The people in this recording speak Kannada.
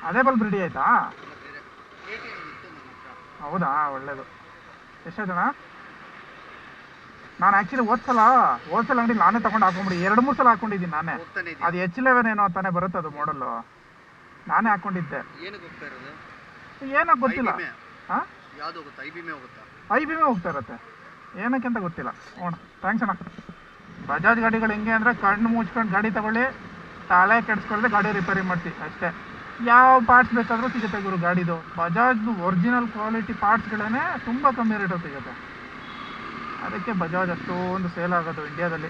ಅದೇ ಬಲ್ಬ್ ರೆಡಿ ಆಯ್ತಾ? KTM ಇತ್ತು ನನ್ನ ಹತ್ರ. ಹೌದಾ, ಒಳ್ಳೇದು. ಎಷ್ಟಾಯ್ತಣ್ಣ? ನಾನು ಆ್ಯಕ್ಚುಲಿ ಹೋದ್ಸಲ ಅಂಗಡಿ ನಾನೇ ತಗೊಂಡು ಹಾಕೊಂಬಿಡಿ 2-3 ಸಲ ಹಾಕೊಂಡಿದ್ದೀನಿ ನಾನೇ. ಹೋಗ್ತಾನೆ ಇದೆಯಾ? ಅದು H11 ಏನೋ ತಾನೇ ಬರುತ್ತೆ ಅದು ಮಾಡಲ್ಲು, ನಾನೇ ಹಾಕೊಂಡಿದ್ದೆ. ಏನಕ್ಕೆ ಹೋಗ್ತಾ ಇರೋದು? ಏನೋ ಗೊತ್ತಿಲ್ಲ. ಹಾಂ, ಯಾವುದು ಹೋಗುತ್ತಾ? IBM ಹೋಗುತ್ತಾ? IBM ಹೋಗ್ತಾ ಇರುತ್ತೆ, ಏನಕ್ಕೆ ಅಂತ ಗೊತ್ತಿಲ್ಲ. ಥ್ಯಾಂಕ್ಸ್ ಅಣ್ಣ. ಬಜಾಜ್ ಗಾಡಿಗಳು ಹೆಂಗೆ ಅಂದರೆ ಕಣ್ಣು ಮುಚ್ಕೊಂಡು ಗಾಡಿ ತಗೊಳ್ಳಿ, ತಲೆ ಕೆಡಿಸ್ಕೊಳ್ಳದೆ ಗಾಡಿ ರಿಪೇರಿ ಮಾಡ್ತೀವಿ ಅಷ್ಟೇ. ಯಾವ ಪಾರ್ಟ್ಸ್ ಬೇಕಾದರೂ ಸಿಗುತ್ತೆ ಗುರು ಗಾಡಿದು. ಬಜಾಜ್ದು ಒರಿಜಿನಲ್ ಕ್ವಾಲಿಟಿ ಪಾರ್ಟ್ಸ್ಗಳೇ ತುಂಬ ಕಮ್ಮಿ ರೇಟಲ್ಲಿ ಸಿಗುತ್ತೆ. ಅದಕ್ಕೆ ಬಜಾಜ್ ಅಷ್ಟೊಂದು ಸೇಲ್ ಆಗೋದು ಇಂಡಿಯಾದಲ್ಲಿ.